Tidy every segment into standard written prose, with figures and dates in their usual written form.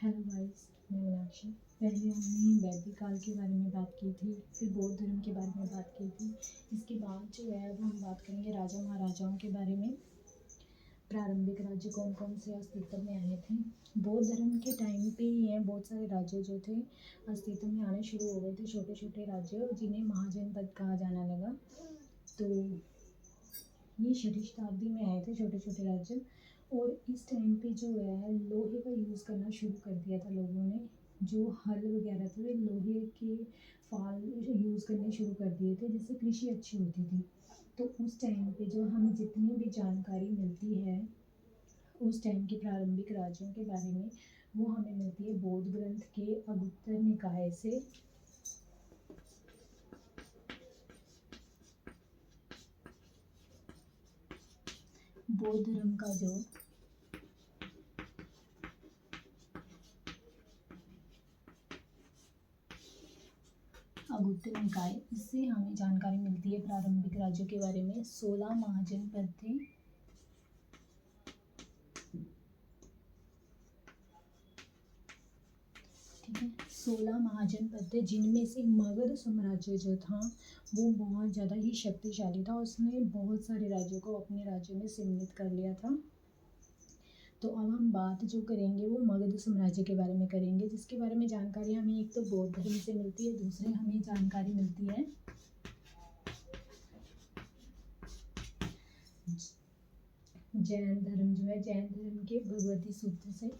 Hello guys, मैं मीनाक्षी। पहले हमने वैदिक काल के बारे में बात की थी, फिर बौद्ध धर्म के बारे में बात की थी। इसके बाद जो है अब हम बात करेंगे राजा महाराजाओं के बारे में। प्रारंभिक राज्य कौन कौन से अस्तित्व में आए थे। बौद्ध धर्म के टाइम पे ही है बहुत सारे राज्य जो थे अस्तित्व में आने शुरू हो गए थे, छोटे छोटे राज्य जिन्हें महाजनपद कहा जाने लगा। तो ये 6वीं शताब्दी में आए थे छोटे छोटे राज्य। और इस टाइम पे जो है लोहे का यूज़ करना शुरू कर दिया था लोगों ने। जो हल वगैरह थे वे लोहे के फाल यूज़ करने शुरू कर दिए थे, जिससे कृषि अच्छी होती थी। तो उस टाइम पे जो हमें जितनी भी जानकारी मिलती है उस टाइम के प्रारंभिक राज्यों के बारे में, वो हमें मिलती है बौद्ध ग्रंथ के अगुत्तर निकाय से। बौद्ध धर्म का जो अगुत्तर निकाय, इससे हमें जानकारी मिलती है प्रारंभिक राज्यों के बारे में। 16 महाजनपद थे। ठीक है, 16 महाजनपद थे, जिनमें से मगध साम्राज्य जो था वो बहुत ज़्यादा ही शक्तिशाली था। उसने बहुत सारे राज्यों को अपने राज्य में सम्मिलित कर लिया था। तो अब हम बात जो करेंगे वो मगध साम्राज्य के बारे में करेंगे, जिसके बारे में जानकारी हमें एक तो बौद्ध धर्म से मिलती है, दूसरे हमें जानकारी मिलती है जैन धर्म जो है, जैन धर्म के भगवती सूत्र से।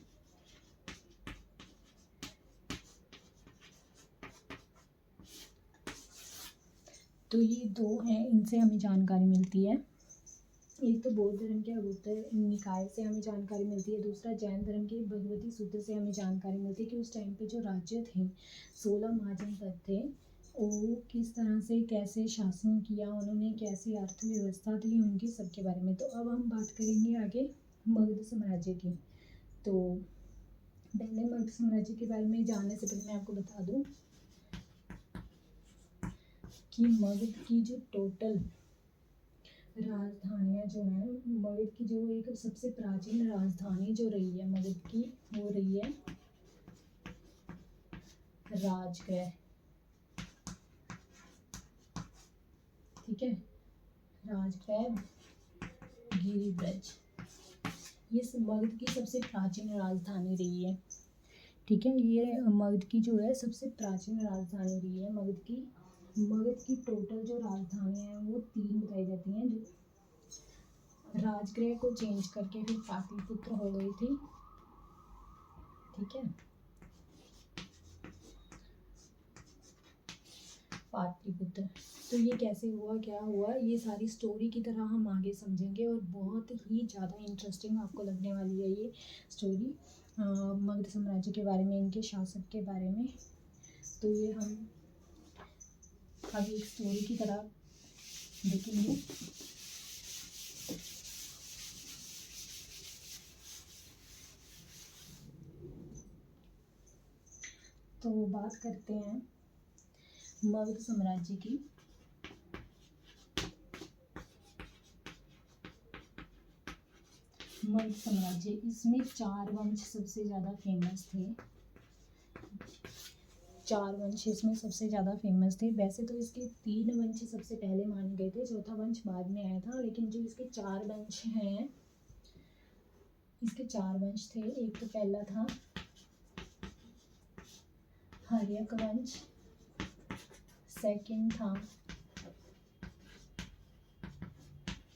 तो ये दो हैं, इनसे हमें जानकारी मिलती है। एक तो बौद्ध धर्म के अगुत्तर निकाय से हमें जानकारी मिलती है, दूसरा जैन धर्म के भगवती सूत्र से हमें जानकारी मिलती है कि उस टाइम पे जो राज्य थे 16 महाजनपद थे, वो किस तरह से कैसे शासन किया उन्होंने, कैसी अर्थव्यवस्था थी उनकी, सबके बारे में। तो अब हम बात करेंगे आगे मगध साम्राज्य की। तो पहले मगध साम्राज्य के बारे में जानने से पहले मैं आपको बता दूं कि मगध की जो टोटल राजधानियाँ जो हैं, मगध की जो एक सबसे प्राचीन राजधानी जो रही है मगध की, वो रही है राजगृह। ठीक है, राजगृह गिरिब्रज, ये मगध की सबसे प्राचीन राजधानी रही है। ठीक है, ये मगध की जो है सबसे प्राचीन राजधानी रही है मगध की। मगध की टोटल जो राजधानियाँ हैं वो 3 बताई जाती हैं, जो राजगृह को चेंज करके फिर पाटलिपुत्र हो गई थी। ठीक है, पाटलिपुत्र। तो ये कैसे हुआ, क्या हुआ, ये सारी स्टोरी की तरह हम आगे समझेंगे और बहुत ही ज़्यादा इंटरेस्टिंग आपको लगने वाली है ये स्टोरी मगध साम्राज्य के बारे में, इनके शासक के बारे में। तो ये हम अभी एक स्टोरी की तरह देखेंगे। तो बात करते हैं मगध साम्राज्य की। मगध साम्राज्य, इसमें 4 वंश सबसे ज़्यादा फेमस थे। 4 वंश इसमें सबसे ज़्यादा फेमस थे। वैसे तो इसके 3 वंश सबसे पहले माने गए थे, चौथा वंश बाद में आया था, लेकिन जो इसके 4 वंश हैं, इसके 4 वंश थे। एक तो पहला था हर्यक वंश, सेकंड था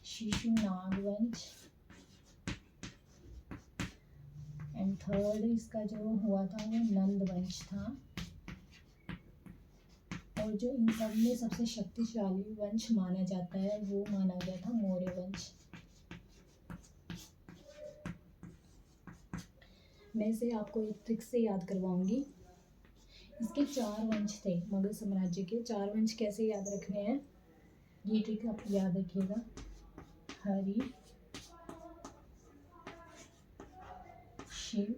शिशुनाग वंश, एंड थर्ड इसका जो हुआ था वो नंद वंश था। और जो इन सब में सबसे शक्तिशाली वंश माना जाता है वो माना गया था मौर्य वंश। मैं इसे आपको एक ट्रिक से याद करवाऊंगी। इसके 4 वंश थे मगध साम्राज्य के। 4 वंश कैसे याद रखने हैं, ये ट्रिक आप याद रखिएगा। हरि, शिव,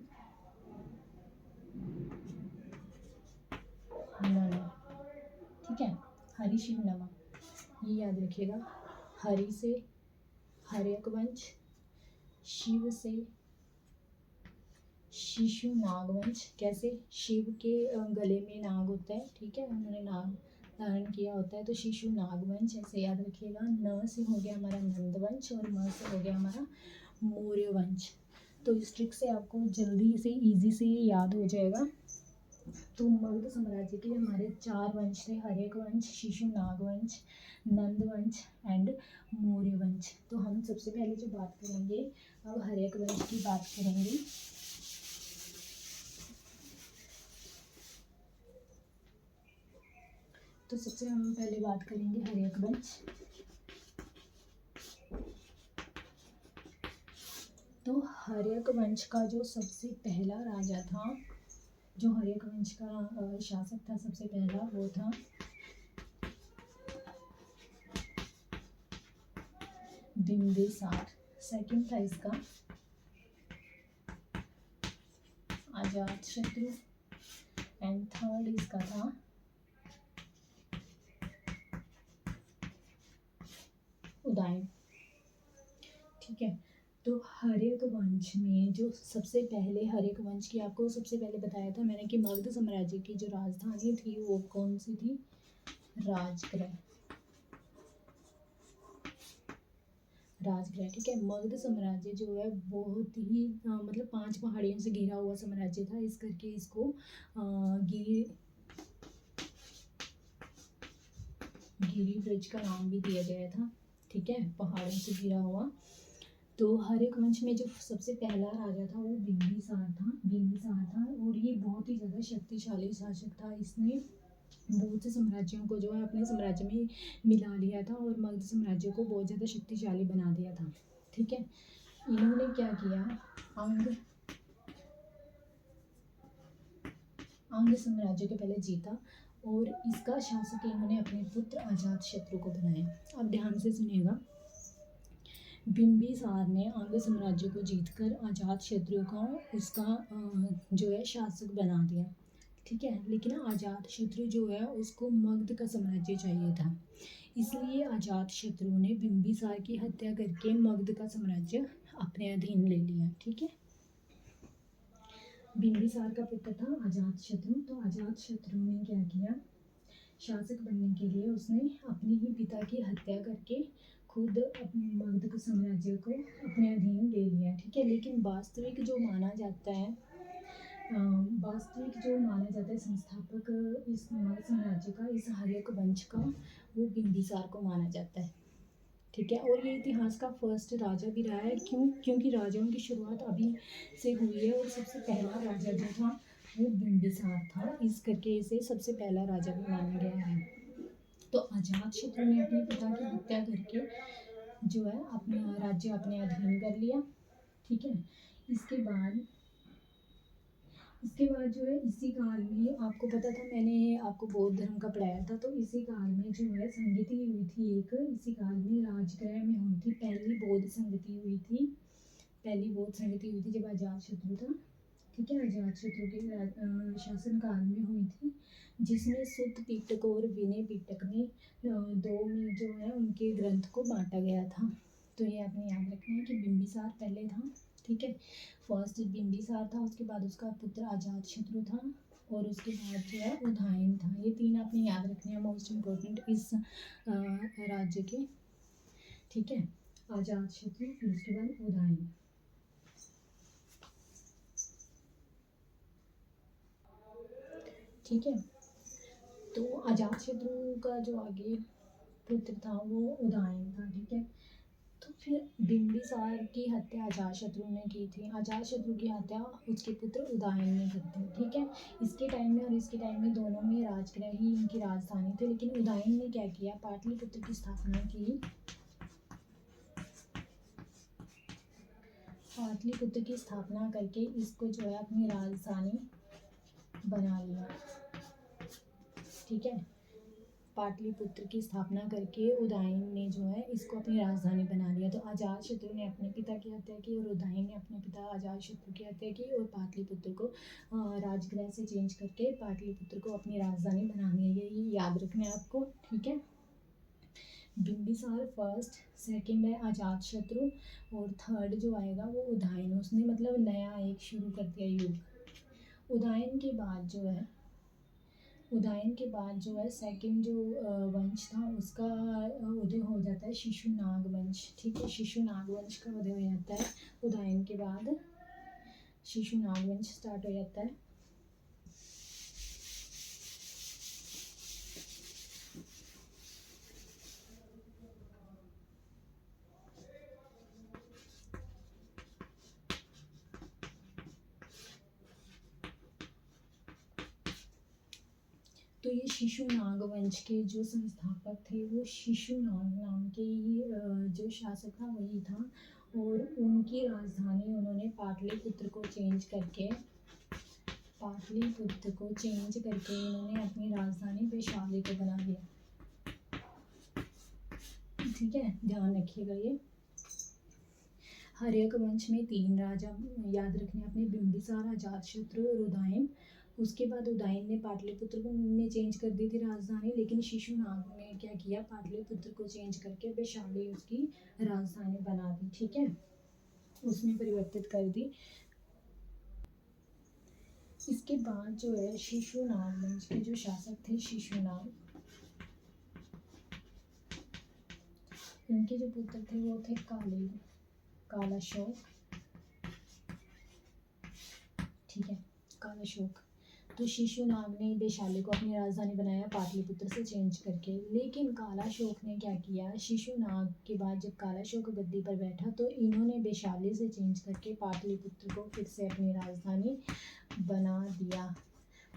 नमः। ठीक है, हरि शिव नमः, ये याद रखिएगा। हरि से हर्यक वंश, शिव से शिशु नागवंश, कैसे शिव के गले में नाग होता है, ठीक है, उन्होंने नाग धारण किया होता है, तो शिशु नागवंश ऐसे याद रखिएगा। न से हो गया हमारा नंदवंश और म से हो गया हमारा मौर्यवंश। तो इस ट्रिक से आपको जल्दी से इजी से ये याद हो जाएगा। तो मगध साम्राज्य के हमारे 4 वंश थे, हर्यक वंश, शिशु नागवंश, नंदवंश एंड मौर्यवंश। तो हम सबसे पहले जो बात करेंगे, अब हर्यक वंश की बात करेंगे। तो सबसे हम पहले बात करेंगे हर्यक वंश। तो हर्यक वंश का जो सबसे पहला राजा था, जो हर्यक वंश का शासक था सबसे पहला, वो था बिंबिसार। सेकंड था इसका अजातशत्रु एंड थर्ड इसका था उदयन। ठीक है, तो हर्यक वंश में जो सबसे पहले, हर्यक वंश की आपको सबसे पहले बताया था मैंने कि मगध साम्राज्य की जो राजधानी थी वो कौन सी थी, राजगृह। राजगृह, ठीक है। मगध साम्राज्य जो है बहुत ही मतलब 5 पहाड़ियों से घिरा हुआ साम्राज्य था, इस करके इसको गिरी ब्रज का नाम भी दिया गया था, ठीक है, पहाड़ों से घिरा हुआ। तो हर्यक वंश में जो सबसे पहला राजा था वो बिंबिसार था और ये बहुत ही ज़्यादा शक्तिशाली शासक था। इसने बहुत से साम्राज्यों को जो है अपने साम्राज्य में मिला लिया था और मगध साम्राज्य को बहुत ज़्यादा शक्तिशाली बना दिया था, ठीक है। इन्होंने क्या किया, अंग साम्राज्य के पहले जीता और इसका शासक इन्होंने अपने पुत्र अजातशत्रु को बनाया। अब ध्यान से सुनिएगा, बिंबिसार ने अंग साम्राज्य को जीतकर अजातशत्रु को उसका जो है शासक बना दिया, ठीक है। लेकिन अजातशत्रु जो है उसको मगध का साम्राज्य चाहिए था, इसलिए अजातशत्रु ने बिंबिसार की हत्या करके मगध का साम्राज्य अपने अधीन ले लिया, ठीक है। बिंबिसार का पुत्र था अजातशत्रु। तो अजातशत्रु ने क्या किया, शासक बनने के लिए उसने अपने ही पिता की हत्या करके खुद अपने मगध के साम्राज्य को अपने अधीन ले लिया, ठीक है। लेकिन वास्तविक जो माना जाता है संस्थापक इस मगध साम्राज्य का, इस हर्यक वंश का, वो बिंबिसार को माना जाता है, ठीक है। और ये इतिहास का फर्स्ट राजा भी रहा है, क्योंकि राजाओं की शुरुआत अभी से हुई है और सबसे पहला राजा जो था वो बिंबिसार था, इस करके इसे सबसे पहला राजा भी माना गया है। तो अजातशत्रु ने अपने पिता की हत्या करके जो है अपना राज्य अपने अधीन कर लिया, ठीक है। इसके बाद जो है इसी काल में, आपको पता था मैंने आपको बौद्ध धर्म का पढ़ाया था, तो इसी काल में जो है संगति हुई थी एक, इसी काल में राजगृह में हुई थी पहली बौद्ध संगति हुई थी जब अजातशत्रु था, ठीक है, अजातशत्रु के शासन काल में हुई थी, जिसमें सुत्त पिटक और विनय पिटक में 2 में जो है उनके ग्रंथ को बांटा गया था। तो ये आपने याद रखना है कि बिंबिसार पहले था, ठीक है, फर्स्ट बिंबिसार था, उसके बाद उसका पुत्र अजातशत्रु था और उसके बाद जो है उदयन था। ये 3 आपने याद रखने हैं, मोस्ट इम्पोर्टेंट इस राज्य के, ठीक है। अजातशत्रु, फिर उसके बाद उदयन। ठीक है, तो अजातशत्रु का जो आगे पुत्र था वो उदयन था, ठीक है। तो फिर बिंबिसार की हत्या अजातशत्रु ने की थी, अजातशत्रु की हत्या उसके पुत्र उदयन ने की थी, ठीक है। इसके टाइम में और इसके टाइम में दोनों में राजगृह ही इनकी राजधानी थी, लेकिन उदयन ने क्या किया, पाटलिपुत्र की स्थापना की, पाटलिपुत्र की स्थापना करके इसको जो है अपनी राजधानी बना लिया, ठीक है। पाटलिपुत्र की स्थापना करके उदयन ने जो है इसको अपनी राजधानी बना लिया। तो अजातशत्रु ने अपने पिता की हत्या की और उदयन ने अपने पिता अजातशत्रु की हत्या की और पाटलिपुत्र को राजगृह से चेंज करके पाटलिपुत्र को अपनी राजधानी बना लिया। ये याद रखना है आपको, ठीक है। बिंबिसार फर्स्ट, सेकंड है अजातशत्रु और थर्ड जो आएगा वो उदयन। उसने मतलब नया एक शुरू कर दिया युग। उदयन के बाद जो है सेकंड जो वंश था उसका उदय हो जाता है शिशुनाग वंश। ठीक है, शिशुनाग वंश का उदय हो जाता है उदयन के बाद, शिशुनाग वंश स्टार्ट हो जाता है। तो ये शिशुनाग वंश के जो संस्थापक थे वो शिशुनाग नाम के ही जो शासक था वही था। और उनकी राजधानी उन्होंने पाटलिपुत्र को चेंज करके इन्होंने अपनी राजधानी वैशाली को बना दिया। ठीक है, ध्यान रखिएगा। ये हर्यक वंश में 3 राजा याद रखने अपने, बिंबिसार, अजातशत्रु और उदयन। उसके बाद उदयन ने पाटलिपुत्र को में चेंज कर दी थी राजधानी, लेकिन शिशुनाग ने क्या किया, पाटलिपुत्र को चेंज करके वैशाली उसकी राजधानी बना दी। ठीक है, उसमें परिवर्तित कर दी। इसके बाद जो है शिशुनाग वंश के जो शासक थे शिशुनाग, इनके जो पुत्र थे वो थे कालाशोक। ठीक है, कालाशोक। तो शिशुनाग ने वैशाली को अपनी राजधानी बनाया पाटलिपुत्र से चेंज करके। लेकिन कालाशोक ने क्या किया, शिशुनाग के बाद जब कालाशोक गद्दी पर बैठा तो इन्होंने वैशाली से चेंज करके पाटलिपुत्र को फिर से अपनी राजधानी बना दिया।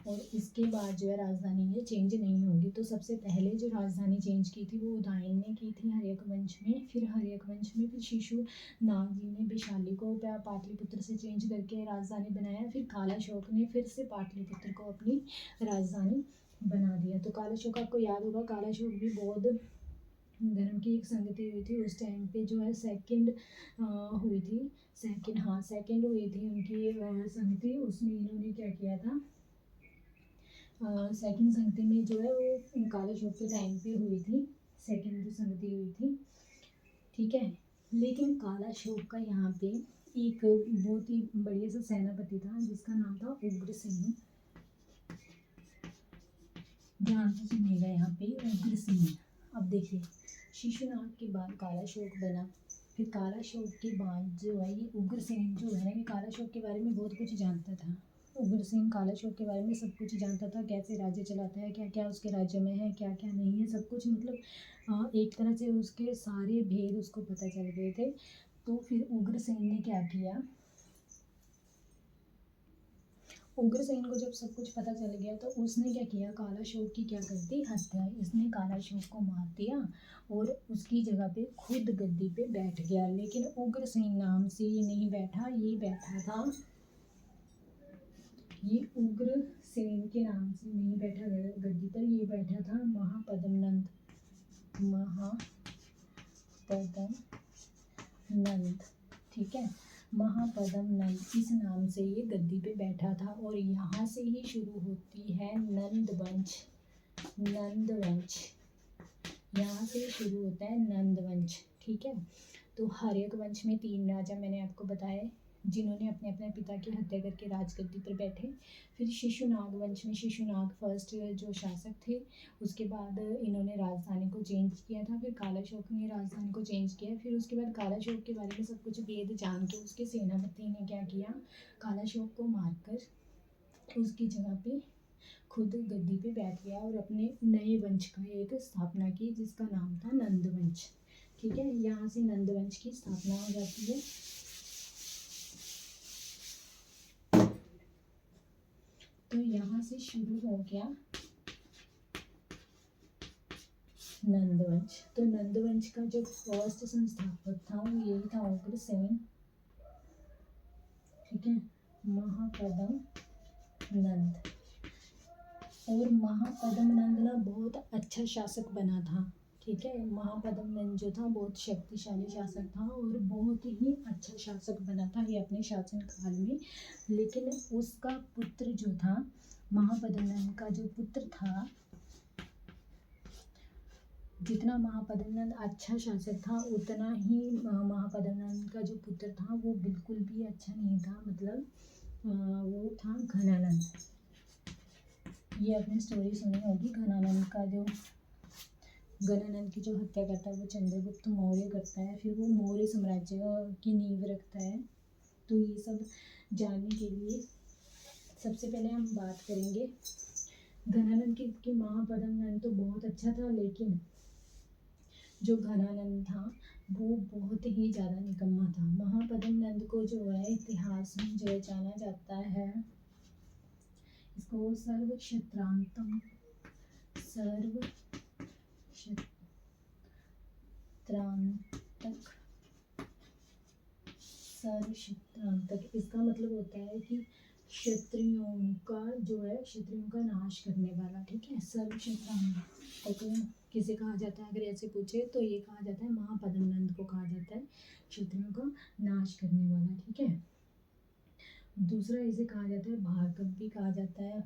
और इसके बाद जो है राजधानी ये चेंज नहीं होगी। तो सबसे पहले जो राजधानी चेंज की थी वो उदयन ने की थी हर्यक वंश में। फिर हर्यक वंश में फिर शिशुनाग जी ने वैशाली को पाटलिपुत्र से चेंज करके राजधानी बनाया। फिर कालाशोक ने फिर से पाटलिपुत्र को अपनी राजधानी बना दिया। तो कालाशोक आपको याद होगा, कालाशोक भी बौद्ध धर्म की एक संगति हुई थी उस टाइम पे, जो है सेकंड हुई थी उनकी संगति। उसमें इन्होंने क्या किया था, सेकंड संगति में जो है वो कालाशोक के टाइम पे हुई थी, सेकंड जो संगति हुई थी। ठीक है, लेकिन कालाशोक का यहाँ पे एक बहुत ही बढ़िया सा सेनापति था जिसका नाम था उग्रसेन। ध्यान से सुनिएगा यहाँ पे, उग्रसेन। अब देखिए, शिशुनाग के बाद कालाशोक बना। फिर कालाशोक के बाद जो है ये उग्रसेन जो है ना, ये कालाशोक के बारे में बहुत कुछ जानता था। उग्रसेन कालाशोक के बारे में सब कुछ जानता था, कैसे राज्य चलाता है, क्या क्या उसके राज्य में है, क्या क्या नहीं है, सब कुछ। मतलब एक तरह से उसके सारे भेद उसको पता चल गए थे। तो फिर उग्रसेन ने क्या किया, उग्रसेन को जब सब कुछ पता चल गया तो उसने क्या किया, कालाशोक की क्या कर दी, हत्या। इसने कालाशोक को मार दिया और उसकी जगह पे खुद गद्दी पे बैठ गया। लेकिन उग्रसेन नाम से ये नहीं बैठा, ये बैठा था, ये उग्रसेन के नाम से नहीं बैठा गद्दी पर, ये बैठा था महापद्मनंद। ठीक है, महापद्मनंद इस नाम से ये गद्दी पे बैठा था। और यहाँ से ही शुरू होती है नंद वंश, यहाँ से शुरू होता है नंद वंश। ठीक है, तो हर्यक वंश में 3 राजा मैंने आपको बताए जिन्होंने अपने अपने पिता की हत्या करके राजगद्दी पर बैठे। फिर शिशुनाग वंश में शिशुनाग फर्स्ट जो शासक थे, उसके बाद इन्होंने राजधानी को चेंज किया था। फिर कालाशोक ने राजधानी को चेंज किया। फिर उसके बाद कालाशोक के बारे में सब कुछ वेद जान के उसके सेनापति ने क्या किया, कालाशोक को मारकर उसकी जगह पे खुद गद्दी पे बैठ गया और अपने नए वंश का एक स्थापना की जिसका नाम था नंद वंश। ठीक है, यहाँ से नंद वंश की स्थापना हो जाती है। तो यहाँ से शुरू हो गया नंदवंश। तो नंदवंश का जो फर्स्ट संस्थापक था वो यही था उग्रसेन। ठीक है, महापद्म नंद। और महापद्म नंद ना बहुत अच्छा शासक बना था। ठीक है, महापद्म नंद जो था बहुत शक्तिशाली शासक था और बहुत ही अच्छा शासक बना था ये अपने शासन काल में। लेकिन उसका पुत्र जो था, महापद्म नंद का जो पुत्र था जितना महापद्मनंद अच्छा शासक था उतना ही महापद्मनंद का जो पुत्र था वो बिल्कुल भी अच्छा नहीं था, मतलब वो था घनानंद। ये आपने स्टोरी सुनी होगी, घनानंद का जो घनानंद की जो हत्या करता है वो चंद्रगुप्त मौर्य करता है, फिर वो मौर्य साम्राज्य की नींव रखता है। तो ये सब जानने के लिए सबसे पहले हम बात करेंगे घनानंद की महापद्मनंद तो बहुत अच्छा था, लेकिन जो घनानंद था वो बहुत ही ज़्यादा निकम्मा था। महापद्मनंद को जो है इतिहास में जो है जाना जाता है, इसको सर्व क्षत्रांतक इसका मतलब होता है कि क्षत्रियों का जो है, क्षत्रियों का नाश करने वाला, ठीक है। सर्व क्षत्रांतक किसे कहा जाता है, अगर ऐसे पूछे तो ये कहा जाता है महापद्मनंद को कहा जाता है क्षत्रियों का नाश करने वाला, ठीक है। दूसरा इसे कहा जाता है भार्गव भी कहा जाता है।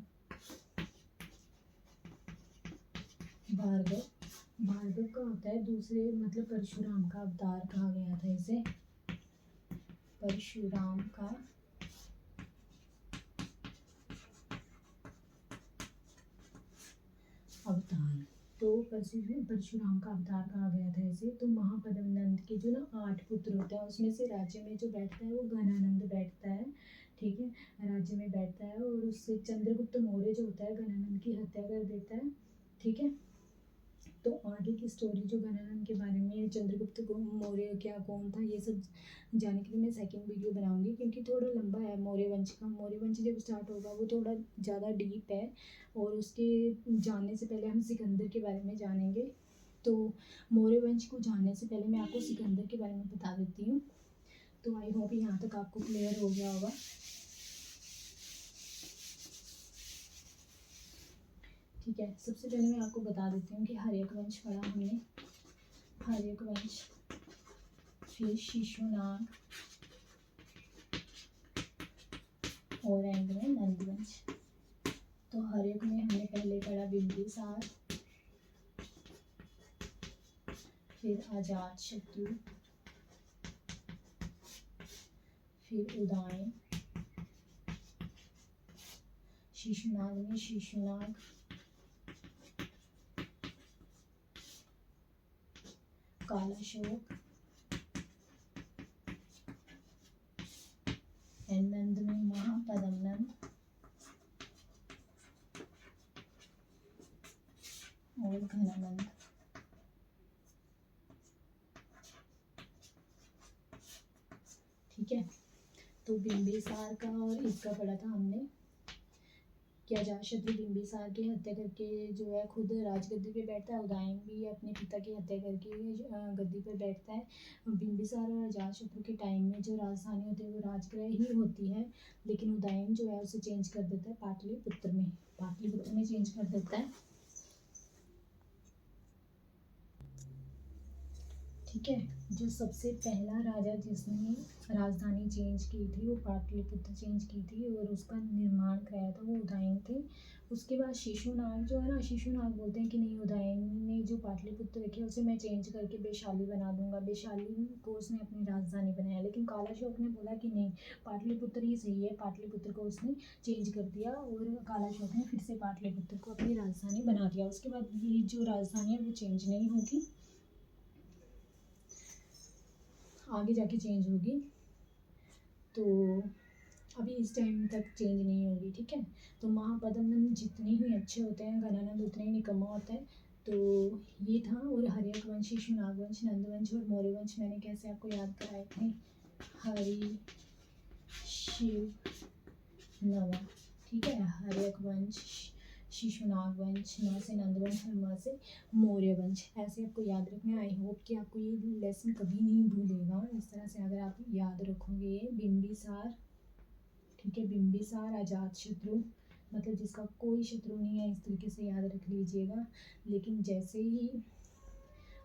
भार्गव का होता है दूसरे, मतलब परशुराम का अवतार कहा गया था इसे, परशुराम का अवतार। तो परशुराम का अवतार कहा गया था इसे। तो महापद्मनंद के जो ना 8 पुत्र होते हैं, उसमें से राज्य में जो बैठता है वो घनानंद बैठता है, ठीक है, राज्य में बैठता है। और उससे चंद्रगुप्त मौर्य जो होता है घनानंद की हत्या कर देता है, ठीक है। तो आगे की स्टोरी जो घनानंद के बारे में, चंद्रगुप्त मौर्य क्या कौन था, ये सब जानने के लिए मैं सेकंड वीडियो बनाऊंगी, क्योंकि थोड़ा लंबा है मौर्य वंश का। मौर्य वंश जब स्टार्ट होगा वो थोड़ा ज़्यादा डीप है, और उसके जानने से पहले हम सिकंदर के बारे में जानेंगे। तो मौर्य वंश को जानने से पहले मैं आपको सिकंदर के बारे में बता देती हूँ। तो आई होप यहाँ तक आपको क्लियर हो गया होगा, ठीक है। सबसे पहले मैं आपको बता देती हूँ कि हर्यक वंश पढ़ा हमने, हर्यक वंश, फिर शिशुनाग, और एंड में नंद वंश। तो हर्यक में हमने पहले पढ़ा बिंबिसार, फिर अजातशत्रु, फिर उदयन, शिशुनाग में शिशुनाग, कालाशोक, एंड नंद में महापद्मनंद और घनानंद। ठीक है, तो बिंबिसार का और इसका पढ़ा था हमने कि अजातशत्रु बिंबिसार की हत्या करके जो है खुद राजगद्दी पे बैठता है। उदयन भी अपने पिता की हत्या करके गद्दी पर बैठता है। बिंबिसार और अजातशत्रु के टाइम में जो राजधानी होती है वो राजगृह ही होती है, लेकिन उदयन जो है उसे चेंज कर देता है पाटलिपुत्र में चेंज कर देता है, ठीक है। जो सबसे पहला राजा जिसने राजधानी चेंज की थी वो पाटलिपुत्र चेंज की थी, और उसका निर्माण कराया था वो उदयन थे। उसके बाद शिशुनाग जो है ना, शिशुनाग बोलते हैं कि नहीं, उदयन ने जो पाटलिपुत्र रखे उसे मैं चेंज करके वैशाली बना दूंगा, वैशाली को उसने अपनी राजधानी बनाया। लेकिन कालाशोक ने बोला कि नहीं, पाटलिपुत्र ही सही है, पाटलिपुत्र को उसने चेंज कर दिया, और कालाशोक ने फिर से पाटलिपुत्र को अपनी राजधानी बना दिया। उसके बाद ये जो राजधानी है वो चेंज नहीं होगी, आगे जाके चेंज होगी, तो अभी इस टाइम तक चेंज नहीं होगी, ठीक है। तो महापद्मनंद जितने ही अच्छे होते हैं, घनानंद उतना ही निकम्मा होता है। तो ये था। और हर्यक वंश, शिशुनाग वंश, नंद वंश और मौर्य वंश मैंने कैसे आपको याद कराए थे, हरि शिव नवा, ठीक है। हर्यक वंश, शिशुनाग वंश, न से नंद वंश और म से मौर्य वंश, ऐसे आपको याद रखना है। आई होप कि आपको ये लेसन कभी नहीं भूलेगा। इस तरह से अगर आप याद रखोगे, ये बिंबिसार, ठीक है, बिंबिसार, अजातशत्रु, मतलब जिसका कोई शत्रु नहीं है, इस तरीके से याद रख लीजिएगा। लेकिन जैसे ही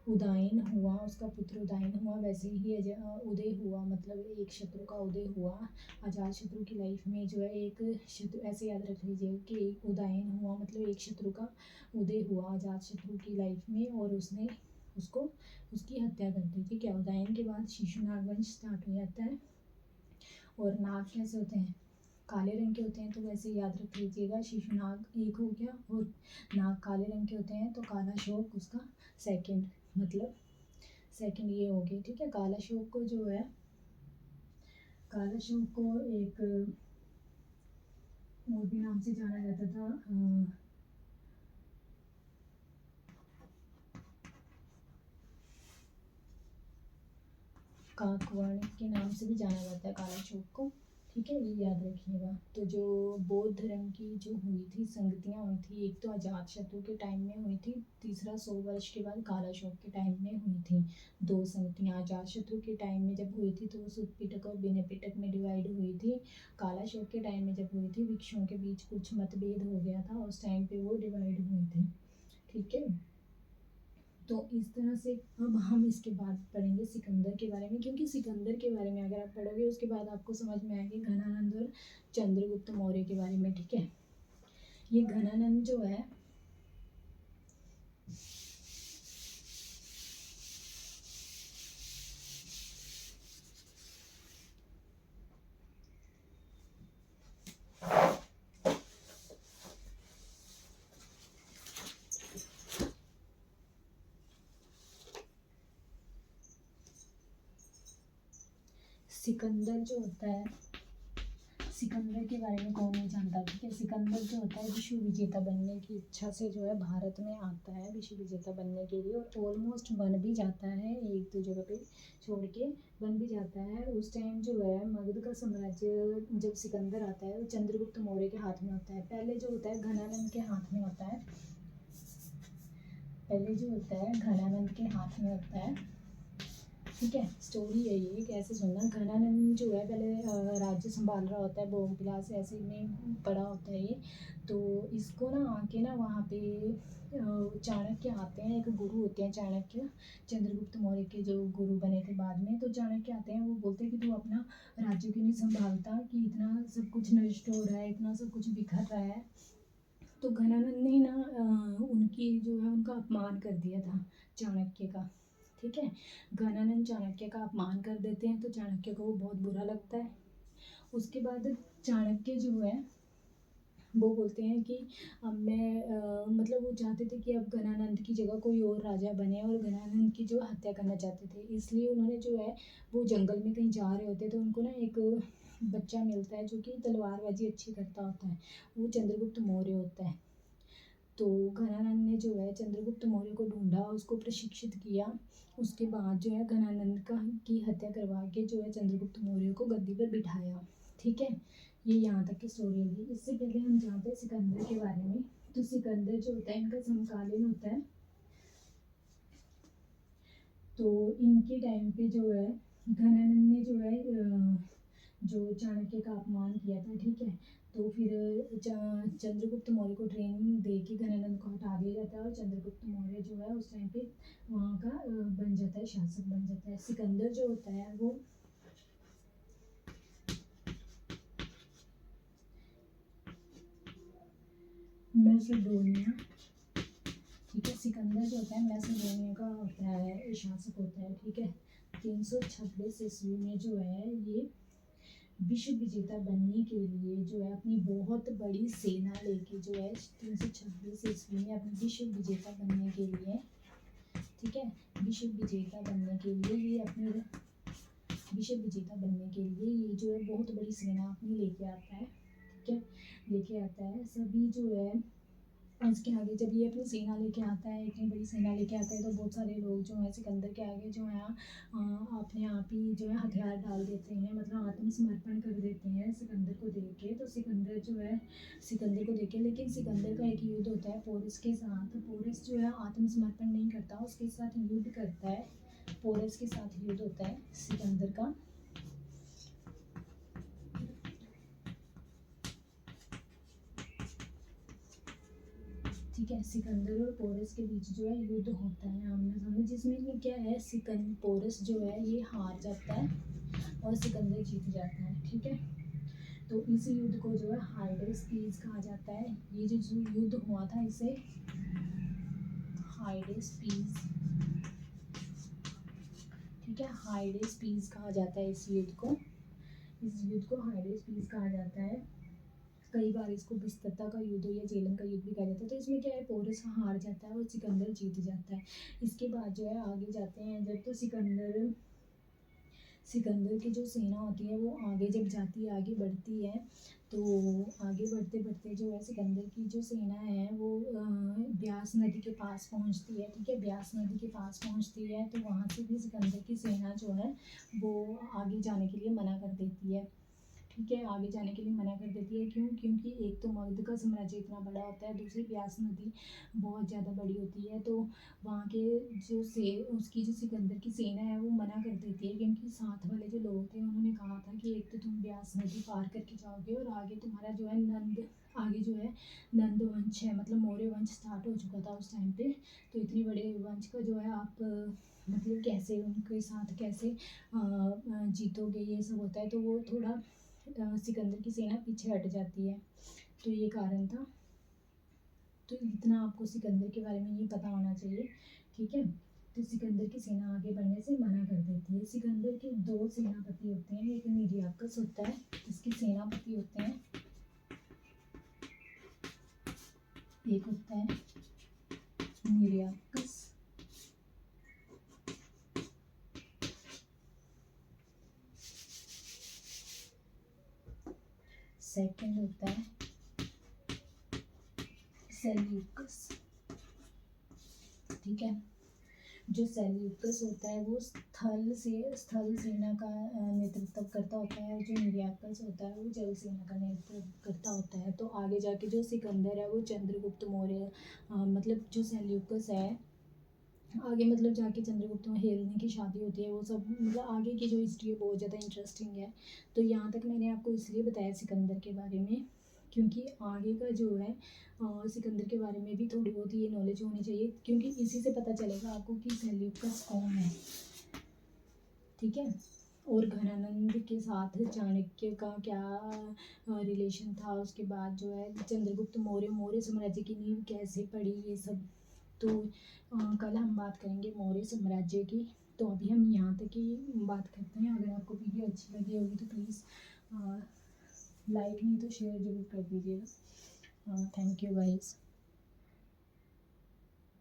उदयन हुआ, उसका पुत्र उदयन हुआ, वैसे ही उदय हुआ, मतलब एक शत्रु का उदय हुआ अजात शत्रु की लाइफ में जो है। एक शत्रु, ऐसे याद रख लीजिए कि एक उदयन हुआ मतलब एक शत्रु का उदय हुआ अजात शत्रु की लाइफ में, और उसने उसको उसकी हत्या कर दी। ठीक है, उदयन के बाद शिशुनाग वंश स्टार्ट हो जाता है। और नाग कैसे होते हैं, काले रंग के होते हैं, तो वैसे याद रख लीजिएगा शिशुनाग एक हो गया, और नाग काले रंग के होते हैं, तो काला शोक उसका सेकंड, मतलब सेकंड ये हो गया। ठीक है, काला शोक को जो है, काला शोक को एक और भी नाम से जाना जाता था, काकवर्ण के नाम से भी जाना जाता है काला शोक को। ठीक है, ये याद रखिएगा। तो जो बौद्ध धर्म की जो हुई थी संगतियाँ हुई थी, एक तो अजात शत्रु के टाइम में हुई थी, तीसरा 100 वर्ष के बाद काला शोक के टाइम में हुई थी। दो संगतियाँ अजात शत्रु के टाइम में जब हुई थी तो वो सुत पिटक और बिना पिटक में डिवाइड हुई थी। काला शोक के टाइम में जब हुई थी, भिक्षुओं के बीच कुछ मतभेद हो गया था, उस टाइम पे वो डिवाइड हुई थी। ठीक है, तो इस तरह से अब हम इसके बाद पढ़ेंगे सिकंदर के बारे में, क्योंकि सिकंदर के बारे में अगर आप पढ़ोगे उसके बाद आपको समझ में आएगी घनानंद और चंद्रगुप्त मौर्य के बारे में। ठीक है, ये घनानंद जो है सिकंदर जो होता है, सिकंदर के बारे में कौन नहीं जानता। ठीक है, सिकंदर जो होता है विश्व विजेता बनने की इच्छा से जो है भारत में आता है विश्व विजेता बनने के लिए, और ऑलमोस्ट बन भी जाता है, एक दो जगह पे छोड़ के बन भी जाता है। उस टाइम जो है मगध का साम्राज्य जब सिकंदर आता है वो चंद्रगुप्त मौर्य के हाथ में होता है। पहले जो होता है घनानंद के हाथ में होता है, पहले जो होता है घनानंद के हाथ में होता है। ठीक है, स्टोरी है ये, कैसे सुनना। घनानंद जो है पहले राज्य संभाल रहा होता है, भोग विलास ऐसे में पड़ा होता है ये। तो इसको ना आके ना वहाँ पे चाणक्य आते हैं, एक गुरु होते हैं चाणक्य, चंद्रगुप्त मौर्य के जो गुरु बने थे बाद में। तो चाणक्य आते हैं, वो बोलते हैं कि तू अपना राज्य क्यों नहीं संभालता, कि इतना सब कुछ नष्ट हो रहा है, इतना सब कुछ बिखर रहा है। तो घनानंद ने ना उनकी जो है उनका अपमान कर दिया था चाणक्य का। ठीक है, घनानंद चाणक्य का अपमान कर देते हैं, तो चाणक्य को वो बहुत बुरा लगता है। उसके बाद चाणक्य जो है वो बोलते हैं कि अब मैं मतलब वो चाहते थे कि अब घनानंद की जगह कोई और राजा बने, और घनानंद की जो हत्या करना चाहते थे। इसलिए उन्होंने जो है वो जंगल में कहीं जा रहे होते, तो उनको ना एक बच्चा मिलता है जो कि तलवारबाजी अच्छी करता होता है, वो चंद्रगुप्त मौर्य होता है। तो घनानंद ने जो है चंद्रगुप्त मौर्य को ढूंढा, उसको प्रशिक्षित किया, उसके बाद जो है घनानंद का की हत्या करवा के जो है चंद्रगुप्त मौर्य को गद्दी पर बिठाया। ठीक है, ये यहाँ तक की स्टोरी होगी। इससे पहले हम जानते हैं सिकंदर के बारे में। तो सिकंदर जो होता है इनका समकालीन होता है, तो इनके टाइम पे जो है घनानंद ने जो है जो चाणक्य का अपमान किया था। ठीक है, तो फिर चंद्रगुप्त मौर्य को ट्रेनिंग दे के घनानंद को हटा दिया जाता है, और चंद्रगुप्त मौर्य जो है उस टाइम पे वहाँ का बन जाता है, शासक बन जाता है। सिकंदर जो होता है वो मैसेडोनिया, ठीक है, सिकंदर जो होता है मैसेडोनिया का होता है, शासक होता है। ठीक है, 326 ईस्वी में जो है ये विश्व विजेता बनने के लिए जो है अपनी बहुत बड़ी सेना लेके जो है 326 ईस्वी में अपनी विश्व विजेता बनने के लिए, ठीक है, विश्व विजेता बनने के लिए ये अपनी विश्व विजेता बनने के लिए ये जो है बहुत बड़ी सेना अपनी लेके आता है। ठीक है, लेके आता है सभी जो है। इसके आगे जब ये अपनी सेना लेके आता है, इतनी बड़ी सेना लेके आता है, तो बहुत सारे लोग जो हैं सिकंदर के आगे जो है अपने आप ही जो है हथियार डाल देते हैं, मतलब आत्मसमर्पण कर देते हैं सिकंदर को देख के। तो सिकंदर जो है सिकंदर को देख के, लेकिन सिकंदर का एक युद्ध होता है पोरस के साथ। पोरस जो है आत्मसमर्पण नहीं करता, उसके साथ युद्ध करता है, पोरस के साथ युद्ध होता है सिकंदर का। ठीक है। सिकंदर और पोरस के बीच जो है युद्ध होता है आमने सामने, जिसमें ये क्या है, पोरस जो है ये हार जाता है और सिकंदर जीत जाता है। ठीक है, तो इस युद्ध को जो है हाइडेस पीस कहा जाता है। ये जो युद्ध हुआ था इसे हाइडेस पीस, ठीक है, हाइडेस पीस कहा जाता है इस युद्ध को। इस युद्ध को हाइडेस पीस कहा जाता है। कई बार इसको बिस्तता का युद्ध या जेलन का युद्ध भी कहा जाता है। तो इसमें क्या है, पोरस हार जाता है और सिकंदर जीत जाता है। इसके बाद जो है आगे जाते हैं जब, तो सिकंदर की जो सेना होती है वो आगे जब जाती है, आगे बढ़ती है, तो आगे बढ़ते बढ़ते जो है सिकंदर की जो सेना है वो ब्यास नदी के पास पहुंचती है। ठीक है, ब्यास नदी के पास पहुंचती है तो वहाँ से भी सिकंदर की सेना जो है वो आगे जाने के लिए मना कर देती है। ठीक है, आगे जाने के लिए मना कर देती है। क्यों? क्योंकि एक तो मगध का साम्राज्य इतना बड़ा होता है, दूसरी ब्यास नदी बहुत ज़्यादा बड़ी होती है, तो वहाँ के उसकी जो सिकंदर की सेना है वो मना कर देती है। क्योंकि साथ वाले जो लोग थे उन्होंने कहा था कि एक तो तुम ब्यास नदी पार करके जाओगे और आगे तुम्हारा जो है आगे जो है नंद वंश है, मतलब मौर्य वंश स्टार्ट हो चुका था उस टाइम पे। तो इतने बड़े वंश का जो है आप मतलब कैसे उनके साथ कैसे जीतोगे, ये सब होता है। तो वो थोड़ा सिकंदर की सेना पीछे हट जाती है, तो ये कारण था। तो इतना आपको सिकंदर के बारे में ये पता होना चाहिए। ठीक है, तो सिकंदर की सेना आगे बढ़ने से मना कर देती है। सिकंदर के दो सेनापति होते हैं, एक निर्याकस होता है, इसके सेनापति होते हैं, एक होता है निर्याकस, सेकंड होता है सेल्यूकस। ठीक है, जो सेल्यूकस होता है वो स्थल सेना का नेतृत्व करता होता है, और जो निर्याकस होता है वो जल सेना का नेतृत्व करता होता है। तो आगे जाके जो सिकंदर है वो चंद्रगुप्त मौर्य, मतलब जो सेल्यूकस है, आगे मतलब जाके चंद्रगुप्त हेलेनी की शादी होती है, वो सब मतलब आगे की जो हिस्ट्री है बहुत ज़्यादा इंटरेस्टिंग है। तो यहाँ तक मैंने आपको इसलिए बताया सिकंदर के बारे में, क्योंकि आगे का जो है सिकंदर के बारे में भी थोड़ी बहुत ये नॉलेज होनी चाहिए, क्योंकि इसी से पता चलेगा आपको कि सेल्यूकस कौन है। ठीक है, और घनानंद के साथ चाणक्य का क्या रिलेशन था, उसके बाद जो है चंद्रगुप्त मौर्य साम्राज्य की नींव कैसे पड़ी, ये सब। तो कल हम बात करेंगे मौर्य साम्राज्य की। तो अभी हम यहाँ तक ही बात करते हैं। अगर आपको वीडियो अच्छी लगी होगी तो प्लीज़ लाइक नहीं तो शेयर ज़रूर कर दीजिएगा। Thank you guys.